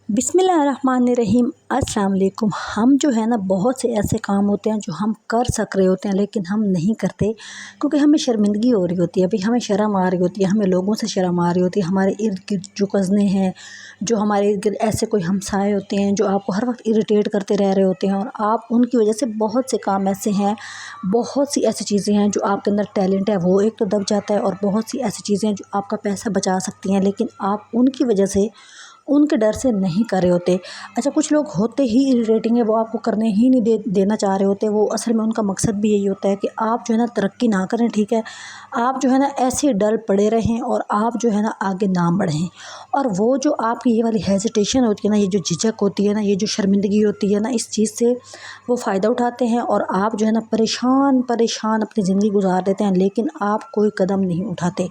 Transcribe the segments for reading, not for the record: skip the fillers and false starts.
बिस्मिल्लाहिर्रहमानिर्रहीम। अस्सलाम वालेकुम। हम जो है ना बहुत से ऐसे काम होते हैं जो हम कर सक रहे होते हैं लेकिन हम नहीं करते क्योंकि हमें शर्मिंदगी हो रही होती है, अभी हमें शर्म आ रही होती है, हमें लोगों से शर्म आ रही होती है। हमारे इर्द गिर्द जो कज़ने हैं, जो हमारे इर्द गिर्द ऐसे कोई हमसाए होते हैं जो आपको हर वक्त इरिटेट करते रह रहे होते हैं और आप उनकी वजह से बहुत से काम ऐसे हैं, बहुत सी ऐसी चीज़ें हैं जो आपके अंदर टैलेंट है वो एक तो दब जाता है, और बहुत सी ऐसी चीज़ें हैं जो आपका पैसा बचा सकती हैं लेकिन आप उनकी वजह से, उनके डर से नहीं कर रहे होते। अच्छा, कुछ लोग होते ही इरिटेटिंग है, वो आपको करने ही नहीं देना चाह रहे होते। वो असल में उनका मकसद भी यही होता है कि आप जो है ना तरक्की ना करें, ठीक है, आप जो है ना ऐसे ही डल पड़े रहें और आप जो है ना आगे ना बढ़ें। और वो जो आपकी ये वाली हेजिटेशन होती है ना, ये जो झिझक होती है ना, ये जो शर्मिंदगी होती है ना, इस चीज़ से वो फ़ायदा उठाते हैं और आप जो है ना परेशान परेशान अपनी ज़िंदगी गुजार देते हैं लेकिन आप कोई कदम नहीं उठाते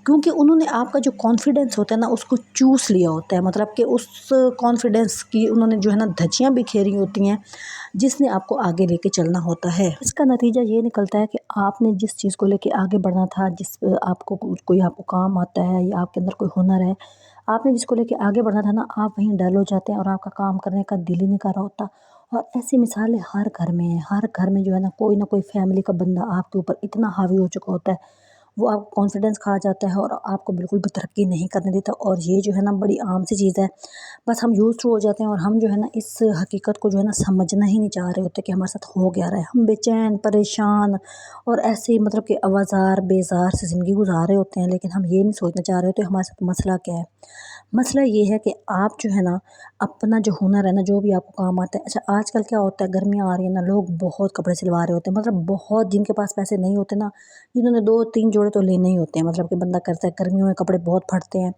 क्योंकि उन्होंने आपका जो कॉन्फिडेंस होता है ना उसको चूस लिया होता है। मतलब कि उस कॉन्फिडेंस की उन्होंने जो है ना धज्जियाँ बिखेरी होती हैं जिसने आपको आगे लेके चलना होता है। इसका नतीजा ये निकलता है कि आपने जिस चीज़ को लेके आगे बढ़ना था, जिस आपको कोई आपको काम आता है या आपके अंदर कोई हुनर है, आपने जिसको लेके आगे बढ़ना था ना, आप वहीं डल हो जाते हैं और आपका काम करने का दिल ही नहीं कर रहा होता। और ऐसी मिसालें हर घर में हैं, हर घर में जो है ना कोई फैमिली का बंदा आपके ऊपर इतना हावी हो चुका होता है, वो आपको कॉन्फिडेंस खा जाता है और आपको बिल्कुल भी तरक्की नहीं करने देता। और ये जो है ना बड़ी आम सी चीज़ है, बस हम यूज़ टू हो जाते हैं और हम जो है ना इस हकीकत को जो है ना समझना ही नहीं चाह रहे होते कि हमारे साथ हो क्या रहा है। हम बेचैन, परेशान और ऐसे ही मतलब कि आवाज़ार, बेज़ार से ज़िंदगी गुज़ार रहे होते हैं लेकिन हम ये नहीं सोचना चाह रहे होते हमारे साथ मसला क्या है। मसला ये है कि आप जो है ना अपना जो हुनर है ना, जो भी आपको काम आता है। अच्छा, आजकल क्या होता है, गर्मियाँ आ रही है ना, लोग बहुत कपड़े सिलवा रहे होते हैं, मतलब बहुत, जिनके पास पैसे नहीं होते ना, जिन्होंने 2-3 जोड़े तो लेने ही होते हैं। मतलब कि बंदा करता है, गर्मियों में कपड़े बहुत फटते हैं,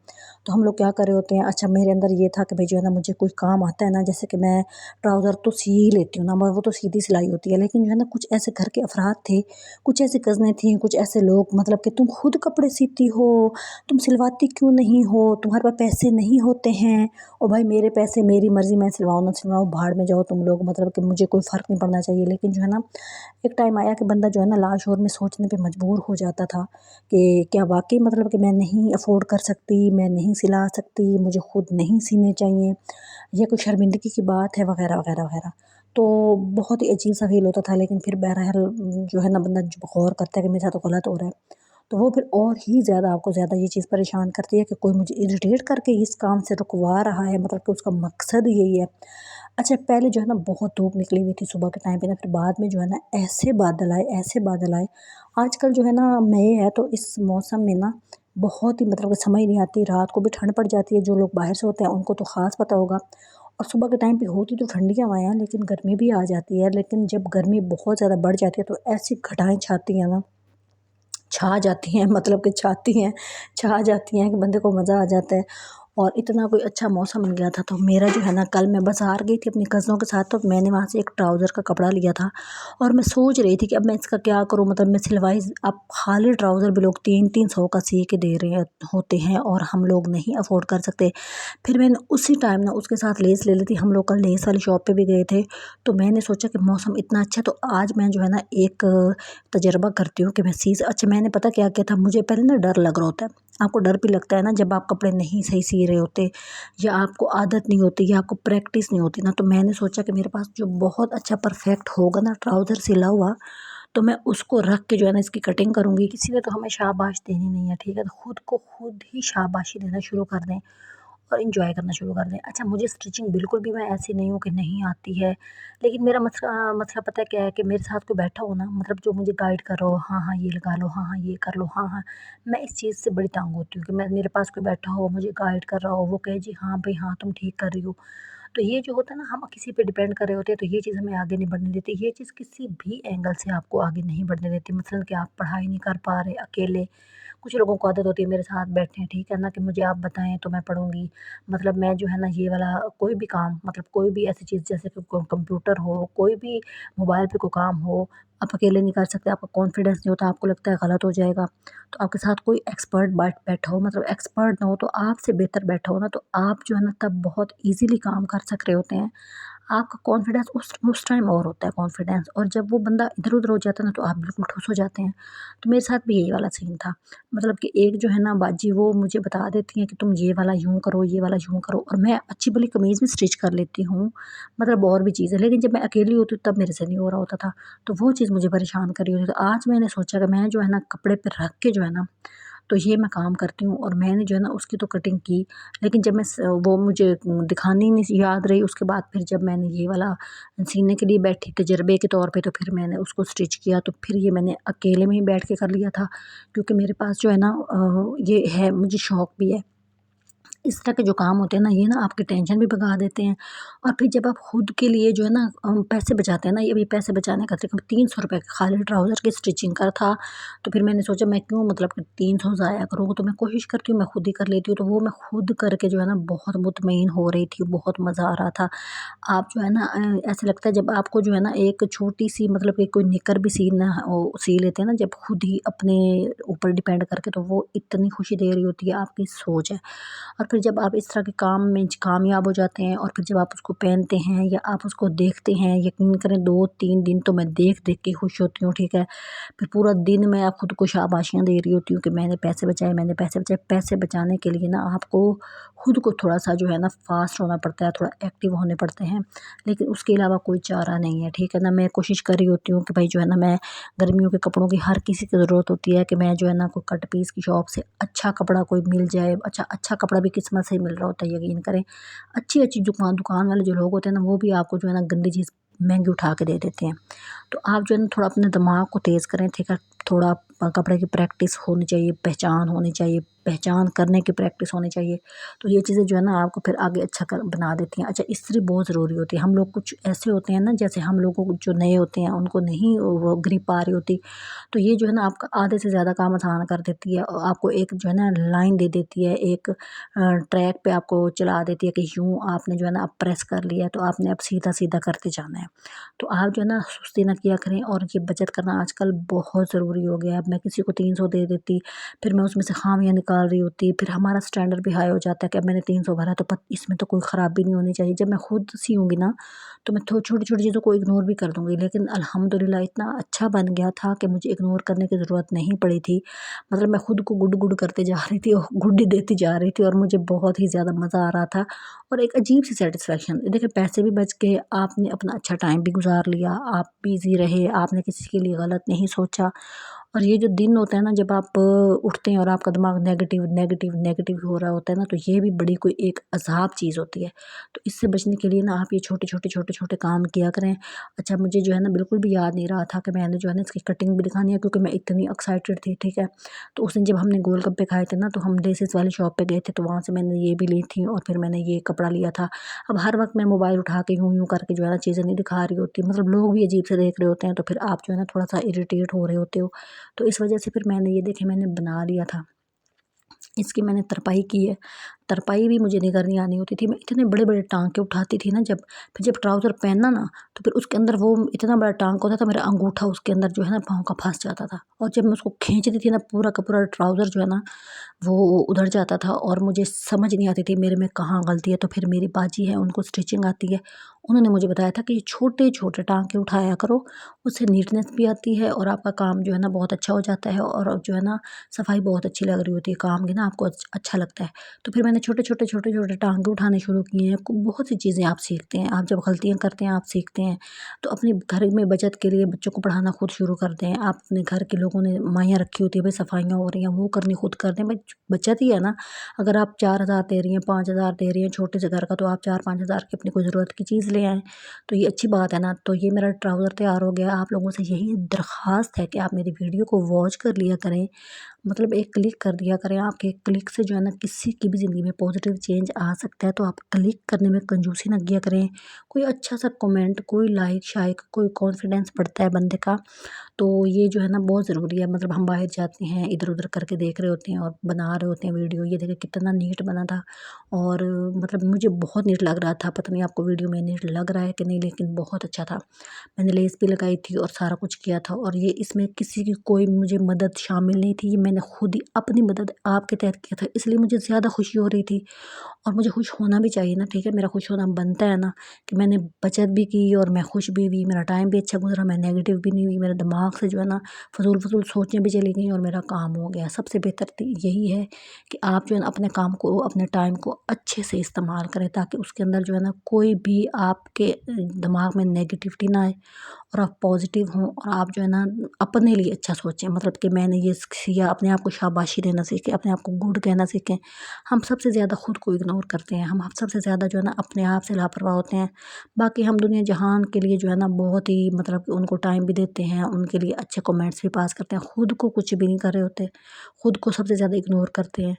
तो हम लोग क्या कर रहे होते हैं। अच्छा, मेरे अंदर ये था कि भाई जो है ना मुझे कोई काम आता है ना, जैसे कि मैं ट्राउज़र तो सी ही लेती हूँ ना, मगर वो तो सीधी सिलाई होती है, लेकिन जो है ना कुछ ऐसे घर के अफराद थे, कुछ ऐसी कज़नें थीं, कुछ ऐसे लोग, मतलब कि तुम खुद कपड़े सीती हो, तुम सिलवाती क्यों नहीं हो, तुम्हारे पास पैसे नहीं होते हैं। और भाई मेरे पैसे, मेरी मर्ज़ी, मैं सिलवाऊँ ना सिलवाऊँ, भाड़ में जाओ तुम लोग, मतलब कि मुझे कोई फ़र्क नहीं पड़ना चाहिए। लेकिन जो है ना एक टाइम आया कि बंदा जो है ना लाश-और में सोचने पे मजबूर हो जाता था कि क्या वाक़ई, मतलब कि मैं नहीं अफ़ोर्ड कर सकती, मैं नहीं सिला सकती, मुझे खुद नहीं सीने चाहिए, ये कोई शर्मिंदगी की बात है, वग़ैरह, वग़ैरह, वग़ैरह। तो बहुत ही अजीब-सा फ़ील होता था, लेकिन फिर बहरहाल जो है ना बंदा जब गौर करता है कि मेरे साथ तो गलत हो रहा है, तो वो फिर और ही ज़्यादा आपको ज़्यादा ये चीज़ परेशान करती है कि कोई मुझे इरिटेट करके इस काम से रुकवा रहा है, मतलब कि उसका मकसद यही है। अच्छा, पहले जो है ना बहुत धूप निकली हुई थी सुबह के टाइम पे ना, फिर बाद में जो है ना ऐसे बादल आए, ऐसे बादल आए। आजकल जो है ना मई है, तो इस मौसम में ना बहुत ही, मतलब कि समझ नहीं आती, रात को भी ठंड पड़ जाती है। जो लोग बाहर से होते हैं उनको तो ख़ास पता होगा। और सुबह के टाइम पे होती तो ठंडी हवाएँ हैं लेकिन गर्मी भी आ जाती है। लेकिन जब गर्मी बहुत ज़्यादा बढ़ जाती है तो ऐसी घटाएँ छाती हैं ना, छा जाती हैं, मतलब कि छाती हैं, छा जाती हैं कि बंदे को मज़ा आ जाता है। और इतना कोई अच्छा मौसम बन गया था, तो मेरा जो है ना, कल मैं बाज़ार गई थी अपनी कज़नों के साथ, तो मैंने वहाँ से एक ट्राउज़र का कपड़ा लिया था और मैं सोच रही थी कि अब मैं इसका क्या करूँ। मतलब मैं सिलवाई, अब खाली ट्राउज़र भी लोग 300-300 का सी के दे रहे हैं होते हैं और हम लोग नहीं अफ़ोर्ड कर सकते। फिर मैंने उसी टाइम ना उसके साथ लेस ले ली थी। हम लोग कल लेस वाली शॉप पे भी गए थे, तो मैंने सोचा कि मौसम इतना अच्छा है तो आज मैं जो है ना एक तजर्बा करती हूँ कि मैं अच्छा, मैंने पता क्या किया था, मुझे पहले ना डर लग रहा होता है। आपको डर भी लगता है ना जब आप कपड़े नहीं सही सी रहे होते या आपको आदत नहीं होती या आपको प्रैक्टिस नहीं होती ना, तो मैंने सोचा कि मेरे पास जो बहुत अच्छा परफेक्ट होगा ना ट्राउज़र सिला हुआ, तो मैं उसको रख के जो है ना इसकी कटिंग करूँगी। किसी ने तो हमें शाबाश देनी नहीं है, ठीक है, तो खुद को खुद ही शाबाशी देना शुरू कर दें और एन्जॉय करना शुरू कर दें। अच्छा, मुझे स्टिचिंग बिल्कुल भी, मैं ऐसी नहीं हूँ कि नहीं आती है, लेकिन मेरा मसला मसला पता है क्या है कि मेरे साथ कोई बैठा हो ना, मतलब जो मुझे गाइड कर रहा हो, हाँ, हाँ, ये लगा लो, हाँ, हाँ, ये कर लो, हाँ, हाँ। मैं इस चीज़ से बड़ी तंग होती हूँ कि मेरे पास कोई बैठा हो, मुझे गाइड कर रहा हो, वो कहे जी हाँ भई हाँ, तुम ठीक कर रही हो। तो ये जो होता है ना, हम किसी पे डिपेंड कर रहे होते हैं, तो ये चीज़ हमें आगे नहीं बढ़ने देती। ये चीज़ किसी भी एंगल से आपको आगे नहीं बढ़ने देती। मसलन कि आप पढ़ाई नहीं कर पा रहे अकेले, कुछ लोगों को आदत होती है मेरे साथ बैठे हैं, ठीक है ना, कि मुझे आप बताएँ तो मैं पढ़ूँगी। मतलब मैं जो है ना ये वाला कोई भी काम, मतलब कोई भी ऐसी चीज़ जैसे कि कंप्यूटर हो, कोई भी मोबाइल पे कोई काम हो, आप अकेले नहीं कर सकते, आपका कॉन्फिडेंस नहीं होता, आपको लगता है गलत हो जाएगा, तो आपके साथ कोई एक्सपर्ट बैठा हो, मतलब एक्सपर्ट ना हो तो आपसे बेहतर बैठा हो ना, तो आप जो है ना तब बहुत ईज़िली काम कर सक रहे होते हैं। आपका कॉन्फिडेंस उस टाइम और होता है कॉन्फिडेंस, और जब वो बंदा इधर-उधर हो जाता है ना तो आप बिल्कुल ठुस हो जाते हैं। तो मेरे साथ भी यही वाला सीन था। मतलब कि एक जो है ना बाजी वो मुझे बता देती हैं कि तुम ये वाला यूँ करो, ये वाला यूँ करो, और मैं अच्छी-भली कमीज़ भी स्टिच कर लेती हूँ, मतलब और भी चीज़ें। लेकिन जब मैं अकेली होती हूँ तब मेरे से नहीं हो रहा होता था। तो वो चीज़ मुझे परेशान कर रही होती थी। तो आज मैंने सोचा कि मैं जो है ना कपड़े पे रख के जो है ना, तो ये मैं काम करती हूँ, और मैंने जो है ना उसकी तो कटिंग की। लेकिन जब मैं वो मुझे दिखानी नहीं याद रही, उसके बाद फिर जब मैंने ये वाला सीने के लिए बैठी तजर्बे के तौर पे, तो फिर मैंने उसको स्टिच किया। तो फिर ये मैंने अकेले में ही बैठ के कर लिया था, क्योंकि मेरे पास जो है ना ये है, मुझे शौक भी है। इस तरह के जो काम होते हैं ना, ये ना आपकी टेंशन भी भगा देते हैं। और फिर जब आप खुद के लिए जो है ना पैसे बचाते हैं ना, ये भी पैसे बचाने का तरीका, 300 रुपये का खाली ट्राउज़र की स्टिचिंग का था। तो फिर मैंने सोचा मैं क्यों मतलब कि 300 ज़ाया करूँ, तो मैं कोशिश करती हूँ मैं खुद ही कर लेती हूँ। तो वो मैं खुद करके जो है ना बहुत मुतमईन हो रही थी, बहुत मज़ा आ रहा था। आप जो है ना ऐसे लगता है जब आपको जो है ना एक छोटी-सी मतलब कि कोई निकर भी सीना ओ सी लेते हैं ना जब खुद ही अपने ऊपर डिपेंड करके, तो वो इतनी खुशी दे रही होती है, आपकी सोच है। और फिर जब आप इस तरह के काम में कामयाब हो जाते हैं, और फिर जब आप उसको पहनते हैं या आप उसको देखते हैं, यकीन करें 2-3 दिन तो मैं देख-देख के खुश होती हूँ, ठीक है। फिर पूरा दिन मैं खुद को शाबाशियाँ दे रही होती हूँ कि मैंने पैसे बचाए, मैंने पैसे बचाए। पैसे बचाने के लिए ना आपको खुद को थोड़ा-सा जो है ना फ़ास्ट होना पड़ता है, थोड़ा एक्टिव होने पड़ते हैं, लेकिन उसके अलावा कोई चारा नहीं है, ठीक है ना। मैं कोशिश कर रही होती हूँ कि भाई जो है ना मैं गर्मियों के कपड़ों की हर किसी को ज़रूरत होती है कि मैं जो है ना कोई कट पीस की शॉप से अच्छा कपड़ा कोई मिल जाए। अच्छा कपड़ा भी किस्मत से ही मिल रहा होता है, यकीन करें। अच्छी-अच्छी दुकान दुकान वाले जो लोग होते हैं ना, वो भी आपको जो है ना गंदी चीज़ महँगी उठा के दे देते हैं। तो आप जो है ना थोड़ा अपने दिमाग को तेज़ करें, ठीक है। थोड़ा कपड़े की प्रैक्टिस होनी चाहिए, पहचान होनी चाहिए, पहचान करने की प्रैक्टिस होनी चाहिए। तो ये चीज़ें जो है ना आपको फिर आगे अच्छा कर बना देती हैं। अच्छा, इस्त्री बहुत ज़रूरी होती है। हम लोग कुछ ऐसे होते हैं ना, जैसे हम लोगों को जो नए होते हैं उनको नहीं वो ग्रिप आ रही होती, तो ये जो है ना आपका आधे से ज़्यादा काम आसान कर देती है, और आपको एक जो है ना लाइन दे देती है, एक ट्रैक पे आपको चला देती है कि यूँ आपने जो है ना अब प्रेस कर लिया है, तो आपने अब सीधा-सीधा करते जाना है। तो आप जो है ना सुस्ती ना किया करें, और ये बचत करना आजकल बहुत ज़रूरी हो गया है। अब मैं किसी को 300 दे देती, फिर मैं उसमें से खामियाँ निकाल रही होती, फिर हमारा स्टैंडर्ड भी हाई हो जाता है कि अब मैंने 300 भरा तो इसमें तो कोई ख़राबी नहीं होनी चाहिए। जब मैं खुद सीऊँगी ना, तो मैं छोटी-छोटी चीज़ों को इग्नोर भी कर दूँगी, लेकिन अल्हम्दुलिल्लाह इतना अच्छा बन गया था कि मुझे इग्नोर करने की ज़रूरत नहीं पड़ी थी। मतलब मैं खुद को गुड-गुड करते जा रही थी और गुड देती जा रही थी, और मुझे बहुत ही ज़्यादा मज़ा आ रहा था, और एक अजीब-सी सैटिस्फैक्शन। देखिए, पैसे भी बच गए, आपने अपना अच्छा टाइम भी गुज़ार लिया, आप बिज़ी रहे, आपने किसी के लिए गलत नहीं सोचा। और ये जो दिन होता है ना जब आप उठते हैं और आपका दिमाग नेगेटिव, नेगेटिव, नेगेटिव हो रहा होता है ना, तो ये भी बड़ी कोई एक अज़ाब चीज़ होती है। तो इससे बचने के लिए ना आप ये छोटे-छोटे, छोटे-छोटे काम किया करें। अच्छा, मुझे जो है ना बिल्कुल भी याद नहीं रहा था कि मैंने जो है ना इसकी कटिंग भी दिखानी है, क्योंकि मैं इतनी एक्साइटेड थी, ठीक है। तो उस दिन जब हमने गोलगप्पे खाए थे ना, तो हम लेसिस वाली शॉप पे गए थे, तो वहाँ से मैंने ये भी ली थी, और फिर मैंने ये कपड़ा लिया था। अब हर वक़्त मैं मोबाइल उठा के यूँ-यूँ करके जो है ना चीज़ें नहीं दिखा रही होती, मतलब लोग भी अजीब से देख रहे होते हैं, तो फिर आप जो है ना थोड़ा-सा इरिटेट हो रहे होते हो। तो इस वजह से फिर मैंने ये देखिए मैंने बना लिया था। इसकी मैंने तरपाई की है। तरपाई भी मुझे नहीं करनी आनी होती थी। मैं इतने बड़े-बड़े टाँके उठाती थी ना जब, फिर जब ट्राउज़र पहनना ना, तो फिर उसके अंदर वो इतना बड़ा टाँका होता था, मेरा अंगूठा उसके अंदर जो है ना पाँव का फँस जाता था, और जब मैं उसको खींचती थी ना, पूरा का पूरा ट्राउज़र जो है ना वो उधड़ जाता था, और मुझे समझ नहीं आती थी मेरे में कहाँ गलती है। तो फिर मेरी बाजी है, उनको स्टिचिंग आती है, उन्होंने मुझे बताया था कि ये छोटे-छोटे टाँके उठाया करो, उससे नीटनेस भी आती है, और आपका काम जो है ना बहुत अच्छा हो जाता है, और जो है ना सफाई बहुत अच्छी लग रही होती है, काम भी ना आपको अच्छा लगता है। तो फिर मैंने छोटे-छोटे, छोटे-छोटे टाँके उठाने शुरू किए हैं। बहुत सी चीज़ें आप सीखते हैं, आप जब गलतियाँ करते हैं आप सीखते हैं। तो अपने घर में बचत के लिए बच्चों को पढ़ाना खुद शुरू कर दें। आप अपने घर के लोगों ने माइयाँ रखी होती है, भाई सफाइयाँ हो रही हैं, वो करनी खुद कर दें। भाई बचत ही है ना। अगर आप 4,000 दे रही हैं, 5,000 दे रही हैं छोटे से घर का, तो आप 4-5 हज़ार की अपनी कोई ज़रूरत की चीज़ ले आएँ। तो ये अच्छी बात है ना। तो ये मेरा ट्राउज़र तैयार हो गया। आप लोगों से यही दरख्वास्त है कि आप मेरी वीडियो को वॉच कर लिया करें, मतलब एक क्लिक कर दिया करें। आपके एक क्लिक से जो है ना किसी की भी ज़िंदगी में पॉजिटिव चेंज आ सकता है, तो आप क्लिक करने में कंजूसी ना किया करें। कोई अच्छा सा कमेंट, कोई लाइक शाइक, कोई कॉन्फिडेंस बढ़ता है बंदे का। तो ये जो है ना बहुत ज़रूरी है। मतलब हम बाहर जाते हैं, इधर-उधर करके देख रहे होते हैं और बना रहे होते हैं वीडियो, ये देखिए कितना नीट बना था, और मतलब मुझे बहुत नीट लग रहा था। पता नहीं आपको वीडियो में नीट लग रहा है कि नहीं, लेकिन बहुत अच्छा था। मैंने लेस भी लगाई थी और सारा कुछ किया था, और ये इसमें किसी की कोई मुझे मदद शामिल नहीं थी। मैंने खुद ही अपनी मदद आपके तहत किया था, इसलिए मुझे ज़्यादा खुशी हो रही थी। और मुझे खुश होना भी चाहिए ना, ठीक है, मेरा खुश होना बनता है ना कि मैंने बचत भी की और मैं खुश भी हुई, मेरा टाइम भी अच्छा गुजरा, मैं नेगेटिव भी नहीं हुई, मेरे दिमाग से जो है ना फजूल सोचें भी चली गई और मेरा काम हो गया। सबसे बेहतर तो यही है कि आप जो है ना अपने काम को, अपने टाइम को अच्छे से इस्तेमाल करें, ताकि उसके अंदर जो है ना कोई भी आपके दिमाग में नेगेटिविटी ना आए और आप पॉजिटिव हों, और आप जो है ना अपने लिए अच्छा सोचें, मतलब कि मैंने ये किया, अपने आप को शाबाशी देना सीखें, अपने आप को गुड कहना सीखें। हम सबसे ज़्यादा खुद को इग्नोर करते हैं, हम सबसे ज़्यादा जो है ना अपने आप से लापरवाह होते हैं। बाकी हम दुनिया जहान के लिए जो है ना बहुत ही, मतलब कि उनको टाइम भी देते हैं, उनके लिए अच्छे कमेंट्स भी पास करते हैं, खुद को कुछ भी नहीं कर रहे होते, खुद को सबसे ज़्यादा इग्नोर करते हैं।